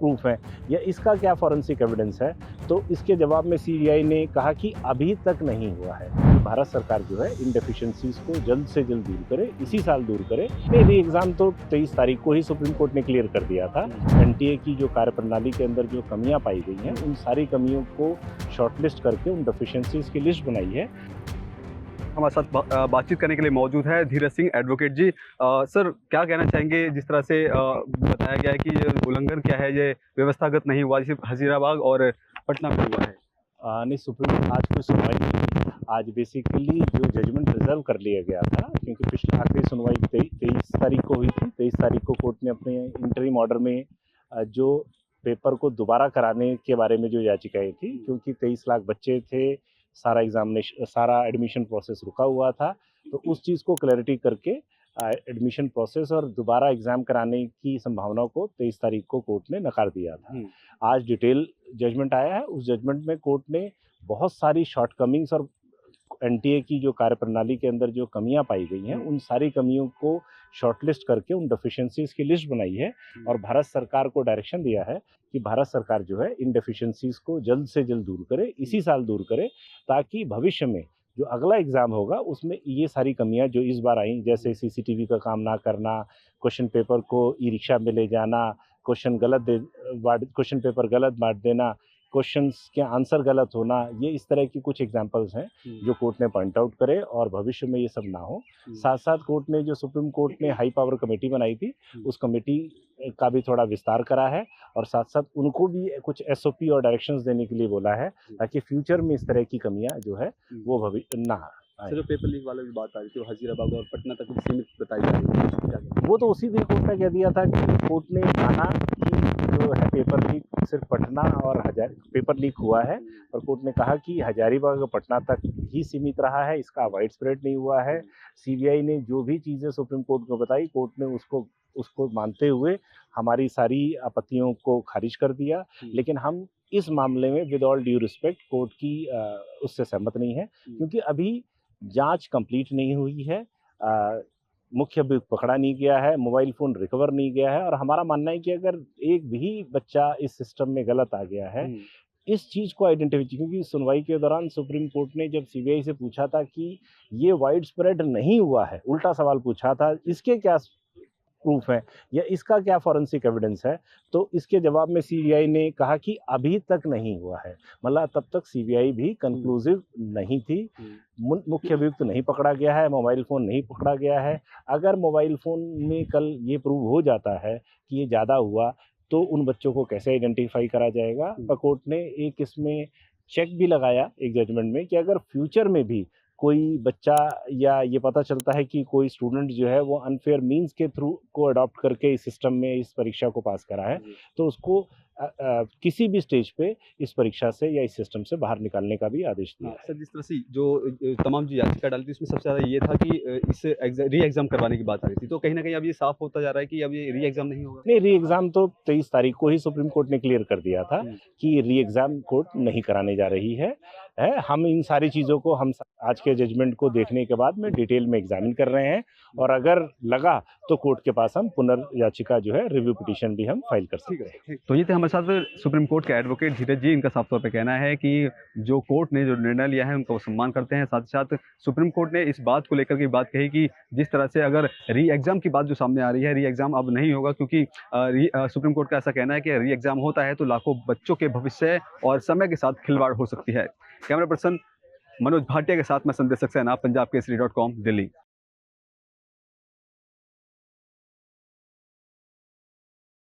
Proof है या इसका क्या फॉरेंसिक एविडेंस है। तो इसके जवाब में सीबीआई ने कहा कि अभी तक नहीं हुआ है। भारत सरकार जो है इन डेफिशिएंसीज को जल्द से जल्द दूर करे, इसी साल दूर करे। री एग्जाम तो 23 तारीख को ही सुप्रीम कोर्ट ने क्लियर कर दिया था। एनटीए की जो कार्यप्रणाली के अंदर जो कमियां पाई गई हैं, उन सारी कमियों को शॉर्टलिस्ट करके उन डेफिशिएंसीज की लिस्ट बनाई है। हमारे साथ बातचीत करने के लिए मौजूद है धीरज सिंह एडवोकेट जी। सर, क्या कहना चाहेंगे जिस तरह से बताया गया है कि ये उल्लंघन क्या है, ये व्यवस्थागत नहीं हुआ, सिर्फ हजीराबाग और पटना में हुआ है। नहीं, सुप्रीम आज कोई सुनवाई नहीं हुई। आज बेसिकली जो जजमेंट रिजर्व कर लिया गया था, क्योंकि पिछले आखिरी सुनवाई 23 तारीख को हुई थी। 23 तारीख को कोर्ट ने अपने इंटरिम ऑर्डर में जो पेपर को दोबारा कराने के बारे में जो याचिकाएं थी, क्योंकि 23 लाख बच्चे थे, सारा एडमिशन प्रोसेस रुका हुआ था, तो उस चीज़ को क्लैरिटी करके एडमिशन प्रोसेस और दोबारा एग्ज़ाम कराने की संभावना को 23 तारीख को कोर्ट ने नकार दिया था। आज डिटेल जजमेंट आया है। उस जजमेंट में कोर्ट ने बहुत सारी शॉर्टकमिंग्स और एनटीए की जो कार्यप्रणाली के अंदर जो कमियां पाई गई हैं, उन सारी कमियों को शॉर्टलिस्ट करके उन डेफिशिएंसीज की लिस्ट बनाई है और भारत सरकार को डायरेक्शन दिया है कि भारत सरकार जो है इन डेफिशिएंसीज को जल्द से जल्द दूर करे, इसी साल दूर करे, ताकि भविष्य में जो अगला एग्जाम होगा उसमें ये सारी कमियां जो इस बार आई, जैसे सीसीटीवी का काम ना करना, क्वेश्चन पेपर को ई रिक्शा में ले जाना, क्वेश्चन पेपर गलत बांट देना, क्वेश्चंस के आंसर गलत होना, ये इस तरह की कुछ एग्जांपल्स हैं जो कोर्ट ने पॉइंट आउट करे और भविष्य में ये सब ना हो। साथ साथ कोर्ट ने जो सुप्रीम कोर्ट ने हाई पावर कमेटी बनाई थी, उस कमेटी का भी थोड़ा विस्तार करा है और साथ साथ उनको भी कुछ एसओपी और डायरेक्शंस देने के लिए बोला है, ताकि फ्यूचर में इस तरह की कमियां जो है वो भविष्य ना आए। जो पेपर लीक वाला भी बात आ रही थी, हजीराबाग और पटना तक सीमित बताई जा रही है, वो तो उसी दिन कोर्ट ने कह दिया था कि कोर्ट ने माना कि जो है पेपर लीक सिर्फ पटना और पेपर लीक हुआ है, और कोर्ट ने कहा कि हजारीबाग और पटना तक ही सीमित रहा है, इसका वाइड स्प्रेड नहीं हुआ है। सीबीआई ने जो भी चीज़ें सुप्रीम कोर्ट को बताई, कोर्ट ने उसको मानते हुए हमारी सारी आपत्तियों को खारिज कर दिया। लेकिन हम इस मामले में with all due respect court की उससे सहमत नहीं है, क्योंकि अभी जांच कंप्लीट नहीं हुई है, मुख्य अभियुक्त पकड़ा नहीं गया है, मोबाइल फ़ोन रिकवर नहीं गया है, और हमारा मानना है कि अगर एक भी बच्चा इस सिस्टम में गलत आ गया है, इस चीज़ को आइडेंटिफाई, क्योंकि सुनवाई के दौरान सुप्रीम कोर्ट ने जब सीबीआई से पूछा था कि ये वाइड स्प्रेड नहीं हुआ है, उल्टा सवाल पूछा था, इसके क्या प्रूफ है या इसका क्या फॉरेंसिक एविडेंस है, तो इसके जवाब में सीबीआई ने कहा कि अभी तक नहीं हुआ है। मतलब तब तक सीबीआई भी कंक्लूसिव नहीं थी। मुख्य अभियुक्त नहीं पकड़ा गया है, मोबाइल फ़ोन नहीं पकड़ा गया है। अगर मोबाइल फ़ोन में कल ये प्रूव हो जाता है कि ये ज़्यादा हुआ, तो उन बच्चों को कैसे आइडेंटिफाई करा जाएगा। कोर्ट ने एक इसमें चेक भी लगाया एक जजमेंट में कि अगर फ्यूचर में भी कोई बच्चा या ये पता चलता है कि कोई स्टूडेंट जो है वो अनफेयर मीन्स के थ्रू को अडॉप्ट करके इस सिस्टम में इस परीक्षा को पास करा है, तो उसको किसी भी स्टेज पे इस परीक्षा से या इस सिस्टम से बाहर निकालने का भी आदेश दिया है। सर, जिस तरह से जो तमाम जो याचिका डाली थी, उसमें सबसे ज़्यादा ये था कि इस री एग्ज़ाम करवाने की बात आ रही थी, तो कहीं ना कहीं अब ये साफ होता जा रहा है कि अब ये री एग्ज़ाम नहीं होगा। नहीं, री एग्जाम तो 23 तारीख को ही सुप्रीम कोर्ट ने क्लियर कर दिया था कि री एग्जाम कोर्ट नहीं कराने जा रही है। हम इन सारी चीज़ों को हम आज के जजमेंट को देखने के बाद में डिटेल में एग्जामिन कर रहे हैं, और अगर लगा तो कोर्ट के पास हम पुनर्याचिका जो है रिव्यू पिटीशन भी हम फाइल कर सकते हैं। तो ये थे हमारे साथ सुप्रीम कोर्ट के एडवोकेट धीरज जी। इनका साफ तौर पे कहना है कि जो कोर्ट ने जो निर्णय लिया है उनका वो सम्मान करते हैं। साथ ही साथ सुप्रीम कोर्ट ने इस बात को लेकर के बात कही कि जिस तरह से अगर री एग्जाम की बात जो सामने आ रही है, री एग्जाम अब नहीं होगा, क्योंकि सुप्रीम कोर्ट का ऐसा कहना है कि री एग्जाम होता है तो लाखों बच्चों के भविष्य और समय के साथ खिलवाड़ हो सकती है। कैमरा पर्सन मनोज भाटिया के साथ मैं संदेश सक्सेना, पंजाब केसरी.com, दिल्ली।